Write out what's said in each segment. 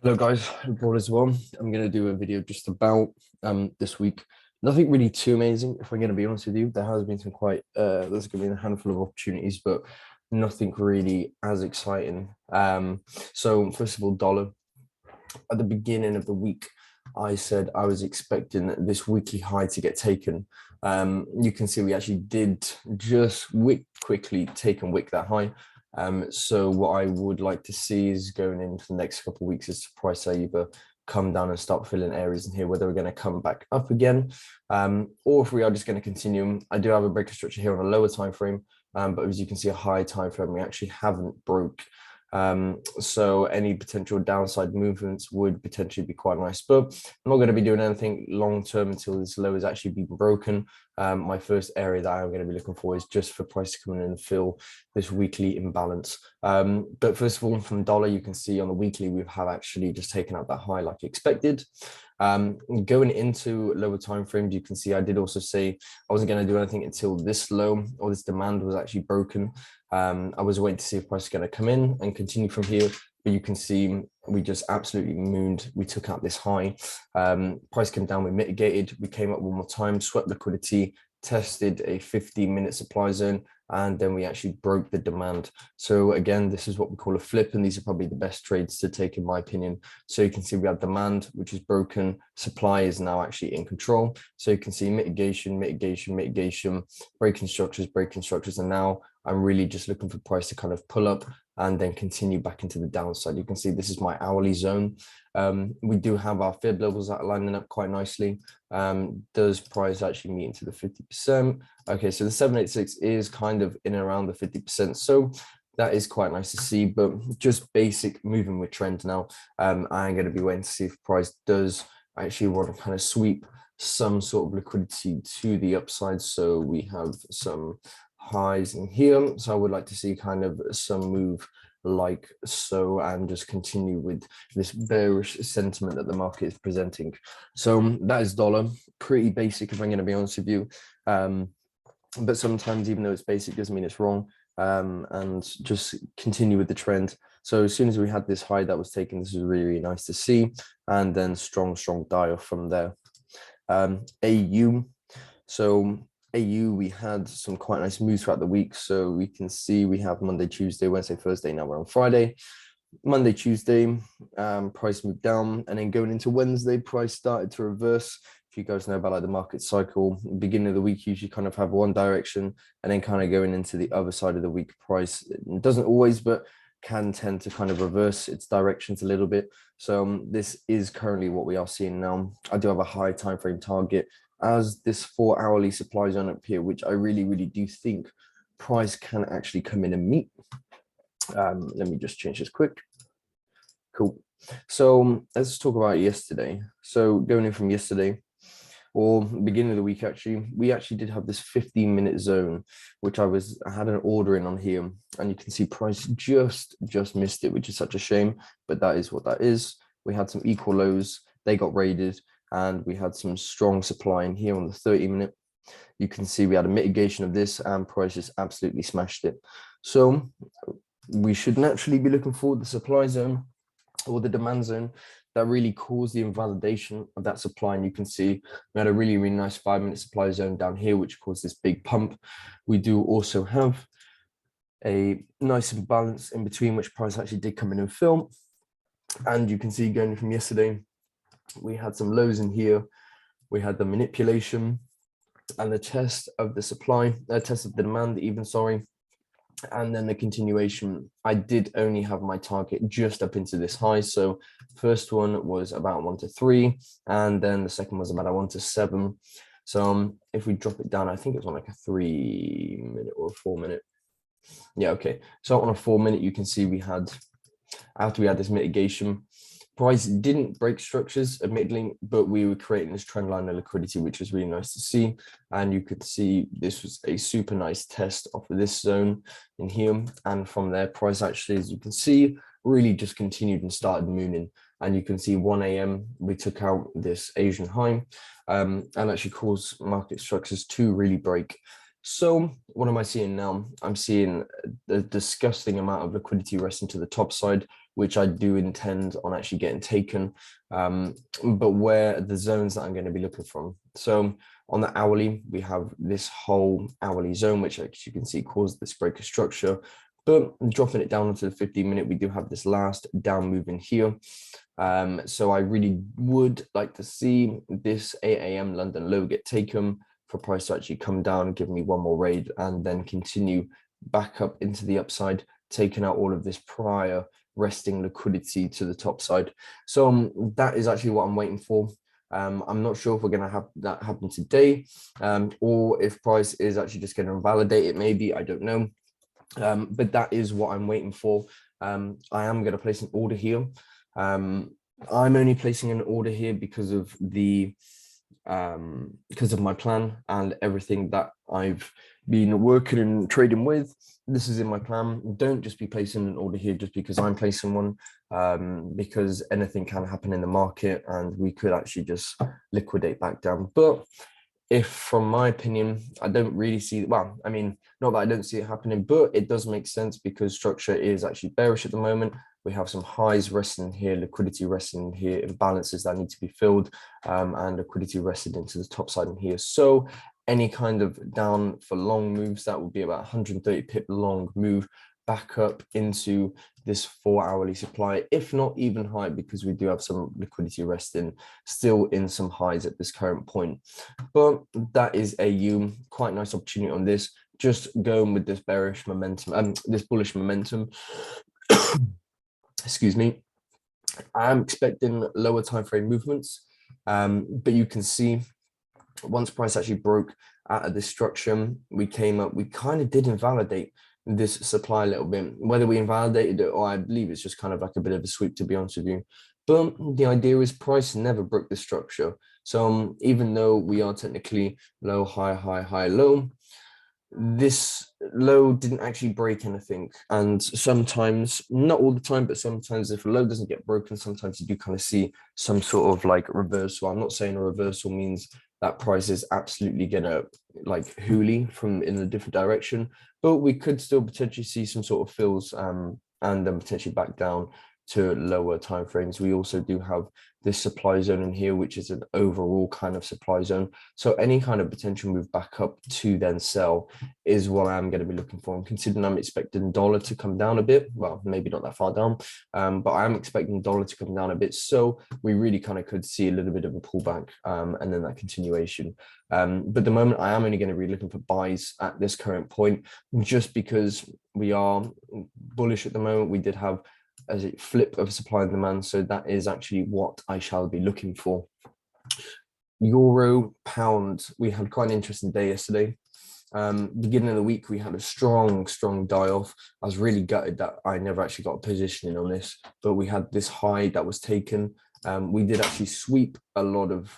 Hello guys, hope all is well. I'm going to do a video just about this week. Nothing really too amazing, if I'm going to be honest with you. There has been some there's going to be a handful of opportunities, but nothing really as exciting. So first of all, dollar. At the beginning of the week, I said I was expecting this weekly high to get taken. You can see we actually did just quickly take and wick that high. So what I would like to see is going into the next couple of weeks is to price either come down and start filling areas in here, whether we're going to come back up again, or if we are just going to continue. I do have a breaker structure here on a lower time frame, but as you can see, a high time frame, we actually haven't broke. So any potential downside movements would potentially be quite nice, but I'm not going to be doing anything long term until this low has actually been broken. My first area that I'm going to be looking for is just for price to come in and fill this weekly imbalance. But first of all, from dollar, you can see on the weekly, we have actually just taken out that high like expected. Going into lower time frames, you can see I did also say I wasn't going to do anything until this low or this demand was actually broken. I was waiting to see if price is going to come in and continue from here, but you can see we just absolutely mooned. We took out this high. Price came down, we mitigated, we came up one more time, swept liquidity, tested a 15-minute supply zone, and then we actually broke the demand. So again, this is what we call a flip, and these are probably the best trades to take in my opinion. So you can see we have demand, which is broken, supply is now actually in control. So you can see mitigation, breaking structures, and now I'm really just looking for price to kind of pull up and then continue back into the downside. You can see this is my hourly zone. We do have our fib levels that are lining up quite nicely. Does price actually meet into the 50%? Okay, so the 786 is kind of in and around the 50%. So that is quite nice to see, but just basic moving with trend now. I'm going to be waiting to see if price does actually want to kind of sweep some sort of liquidity to the upside. So we have some highs in here, so I would like to see kind of some move like so and just continue with this bearish sentiment that the market is presenting. So that is dollar. Pretty basic, if I'm going to be honest with you, but sometimes even though it's basic doesn't mean it's wrong. And just continue with the trend. So as soon as we had this high that was taken, this is really nice to see, and then strong die off from there. AU, so AU, we had some quite nice moves throughout the week. So we can see we have Monday, Tuesday, Wednesday, Thursday. Now we're on Friday. Monday, Tuesday, price moved down, and then going into Wednesday, price started to reverse. If you guys know about like the market cycle, beginning of the week usually kind of have one direction, and then kind of going into the other side of the week, price doesn't always, but can tend to kind of reverse its directions a little bit. So this is currently what we are seeing now. I do have a high time frame target as this 4-hourly supply zone up here, which I really do think price can actually come in and meet. Let me just change this quick. Cool. So let's talk about yesterday. So going in from yesterday, or beginning of the week, actually, we actually did have this 15-minute zone, which I had an order in on here, and you can see price just missed it, which is such a shame, but that is what that is. We had some equal lows, they got raided, and we had some strong supply in here on the 30-minute. You can see we had a mitigation of this, and price just absolutely smashed it. So we should naturally be looking for the supply zone or the demand zone that really caused the invalidation of that supply. And you can see we had a really nice 5-minute supply zone down here, which caused this big pump. We do also have a nice imbalance in between, which price actually did come in and fill. And you can see going from yesterday, we had some lows in here. We had the manipulation and the test of the supply, test of the demand even, sorry. And then the continuation. I did only have my target just up into this high. So first one was about 1 to 3, and then the second was about a 1 to 7. So if we drop it down, I think it's on like a 3-minute or a 4-minute. Yeah, okay. So on a 4-minute, you can see we had, after we had this mitigation, price didn't break structures admittedly, but we were creating this trend line of liquidity, which was really nice to see. And you could see this was a super nice test off of this zone in here, and from there price actually, as you can see, really just continued and started mooning. And you can see 1 a.m. we took out this Asian high, and actually caused market structures to really break. So what am I seeing now? I'm seeing a disgusting amount of liquidity resting to the top side, which I do intend on actually getting taken. But where are the zones that I'm going to be looking from? So on the hourly, we have this whole hourly zone, which as you can see caused this breaker structure. But dropping it down onto the 15-minute, we do have this last down move in here. So I really would like to see this 8 a.m. London low get taken for price to actually come down, give me one more raid, and then continue back up into the upside, taking out all of this prior resting liquidity to the top side. So that is actually what I'm waiting for. I'm not sure if we're going to have that happen today, or if price is actually just going to invalidate it. Maybe, I don't know. But that is what I'm waiting for. I am going to place an order here. I'm only placing an order here because of my plan and everything that I've been working and trading with. This is in my plan. Don't just be placing an order here just because I'm placing one, because anything can happen in the market and we could actually just liquidate back down. But if, from my opinion, I don't really see, well, I mean, not that I don't see it happening, but it does make sense because structure is actually bearish at the moment. We have some highs resting here, liquidity resting here, imbalances that need to be filled, and liquidity rested into the top side in here. So any kind of down for long moves, that would be about 130 pip long move back up into this 4 hourly supply, if not even high, because we do have some liquidity resting still in some highs at this current point. But that is quite nice opportunity on this, just going with this bearish momentum, this bullish momentum. Excuse me. I'm expecting lower time frame movements, but you can see once price actually broke out of this structure, we came up, we kind of did invalidate this supply a little bit. Whether we invalidated it or I believe it's just kind of like a bit of a sweep, to be honest with you. But the idea is price never broke the structure. So even though we are technically low, high, high, high, low, this low didn't actually break anything. And sometimes, not all the time, but sometimes if a low doesn't get broken, sometimes you do kind of see some sort of like reversal. I'm not saying a reversal means that price is absolutely gonna like hoolie from in a different direction, but we could still potentially see some sort of fills, and then potentially back down to lower timeframes. We also do have this supply zone in here, which is an overall kind of supply zone. So any kind of potential move back up to then sell is what I'm going to be looking for. And considering I'm expecting dollar to come down a bit, well, maybe not that far down, but I am expecting dollar to come down a bit. So we really kind of could see a little bit of a pullback, and then that continuation. But the moment I am only going to be looking for buys at this current point, just because we are bullish at the moment. We did have as a flip of supply and demand, so that is actually what I shall be looking for. Euro pound, we had quite an interesting day yesterday. Beginning of the week, we had a strong die off. I was really gutted that I never actually got a positioning on this, but we had this high that was taken. We did actually sweep a lot of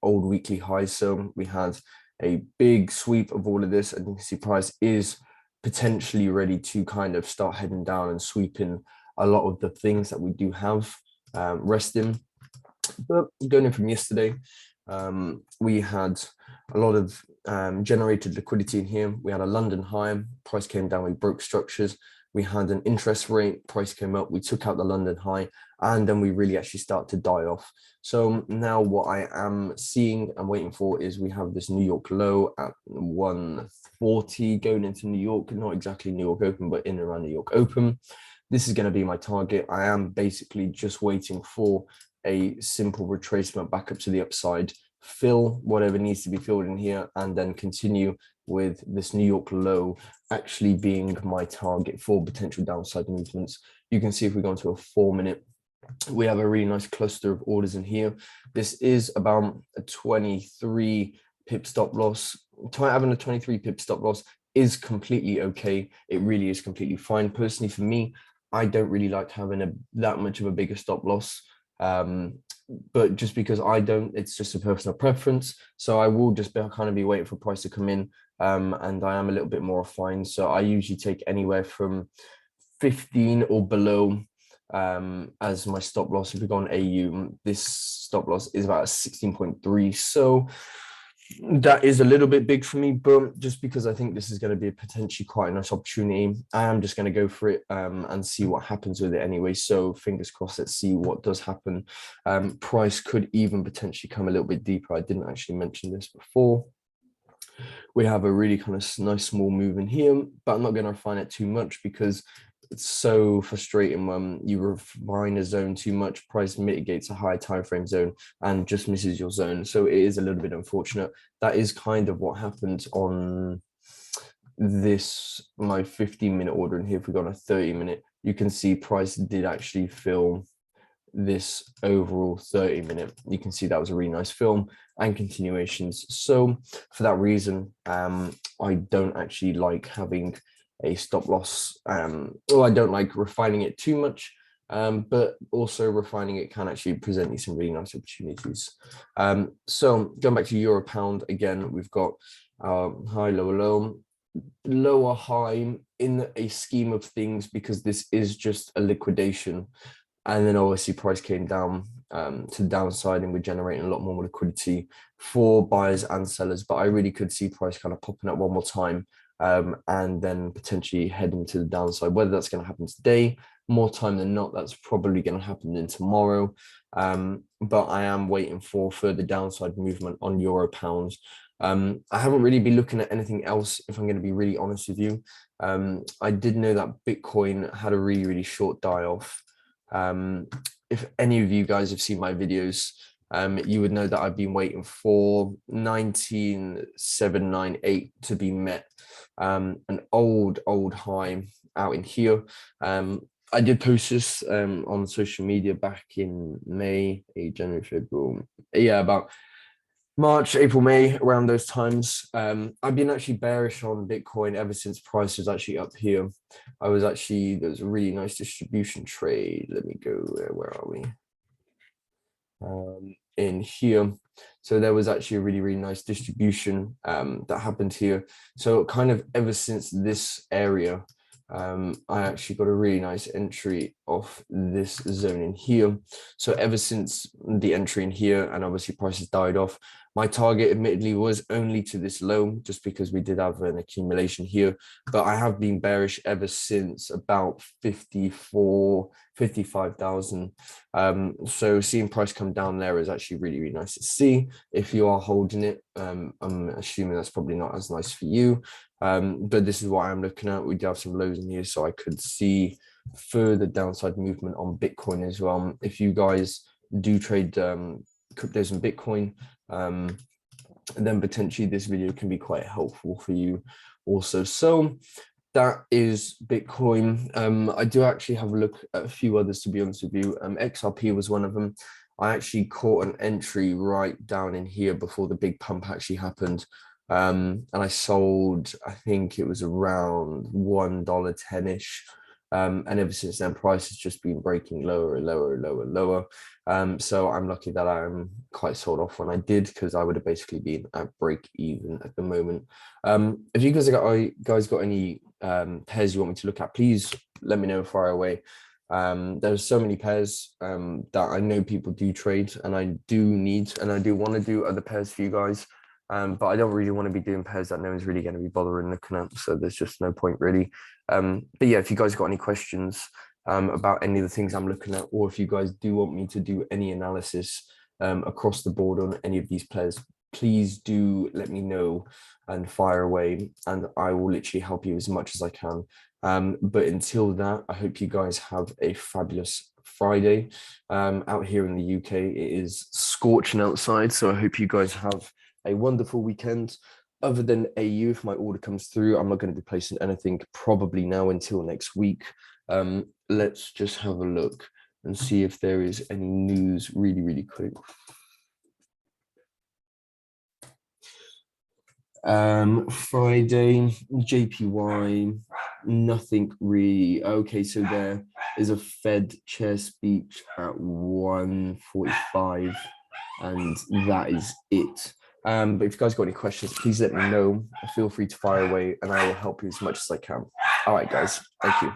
old weekly highs, so we had a big sweep of all of this, and you can see price is potentially ready to kind of start heading down and sweeping a lot of the things that we do have resting. But going in from yesterday, we had a lot of generated liquidity in here. We had a London high, price came down, we broke structures. We had an interest rate, price came up, we took out the London high, and then we really actually start to die off. So now what I am seeing and waiting for is we have this New York low at 140 going into New York, not exactly New York open, but in and around New York open. This is going to be my target. I am basically just waiting for a simple retracement back up to the upside, fill whatever needs to be filled in here, and then continue with this New York low actually being my target for potential downside movements. You can see if we go into a 4-minute, we have a really nice cluster of orders in here. This is about a 23 pip stop loss. Having a 23 pip stop loss is completely okay. It really is completely fine. Personally, for me, I don't really like having that much of a bigger stop loss, but just because I don't, it's just a personal preference. So I will just kind of be waiting for price to come in, and I am a little bit more refined. So I usually take anywhere from 15 or below as my stop loss. If we go on AU, this stop loss is about 16.3. So That is a little bit big for me, but just because I think this is going to be potentially quite a nice opportunity, I am just going to go for it and see what happens with it anyway. So fingers crossed, let's see what does happen. Price could even potentially come a little bit deeper. I didn't actually mention this before. We have a really kind of nice small move in here, but I'm not going to refine it too much because it's so frustrating when you refine a zone too much. Price mitigates a high time frame zone and just misses your zone, so it is a little bit unfortunate. That is kind of what happened on this my 15-minute order, and here if we go on a 30-minute, you can see price did actually fill this overall 30-minute. You can see that was a really nice film and continuations. So for that reason, I don't actually like having a stop loss. Well, I don't like refining it too much, but also refining it can actually present you some really nice opportunities. So going back to euro pound again, we've got high, lower, low, lower high in a scheme of things, because this is just a liquidation. And then obviously price came down to the downside, and we're generating a lot more liquidity for buyers and sellers. But I really could see price kind of popping up one more time and then potentially heading to the downside. Whether that's going to happen today, more time than not, that's probably going to happen in tomorrow. But I am waiting for further downside movement on euro pounds. I haven't really been looking at anything else, if I'm going to be really honest with you. I did know that Bitcoin had a really, really short die-off. If any of you guys have seen my videos, you would know that I've been waiting for 19798 to be met, an old high out in here. I did post this on social media back in May, January, February, yeah, about March, April, May, around those times. I've been actually bearish on Bitcoin ever since price was actually up here. There was a really nice distribution trade. Let me go, where are we? In here. So there was actually a really, really nice distribution that happened here. So kind of ever since this area, I actually got a really nice entry off this zone in here. So ever since the entry in here, and obviously prices died off, my target admittedly was only to this low, just because we did have an accumulation here, but I have been bearish ever since about 55,000. So seeing price come down there is actually really, really nice to see. If you are holding it, I'm assuming that's probably not as nice for you. But this is what I'm looking at. We do have some lows in here, so I could see further downside movement on Bitcoin as well. If you guys do trade cryptos and Bitcoin, then potentially this video can be quite helpful for you also. So that is Bitcoin. I do actually have a look at a few others, to be honest with you. XRP was one of them. I actually caught an entry right down in here before the big pump actually happened. And I sold, I think it was around $1.10-ish. And ever since then, price has just been breaking lower and lower and lower and lower. So I'm lucky that I'm quite sold off when I did, because I would have basically been at break even at the moment. If you guys got any pairs you want me to look at, please let me know far away. There's so many pairs that I know people do trade, and I do need, and I do want to do other pairs for you guys. But I don't really want to be doing pairs that no one's really going to be bothering looking at, so there's just no point really. But yeah, if you guys got any questions about any of the things I'm looking at, or if you guys do want me to do any analysis across the board on any of these pairs, please do let me know and fire away, and I will literally help you as much as I can. But until that, I hope you guys have a fabulous Friday. Out here in the UK, it is scorching outside, so I hope you guys have a wonderful weekend. Other than AU, if my order comes through, I'm not going to be placing anything probably now until next week. Let's just have a look and see if there is any news really, really quick. Friday, JPY, nothing really. Okay, so there is a Fed chair speech at 1:45, and that is it. But if you guys got any questions, please let me know. Feel free to fire away, and I will help you as much as I can. All right, guys. Thank you.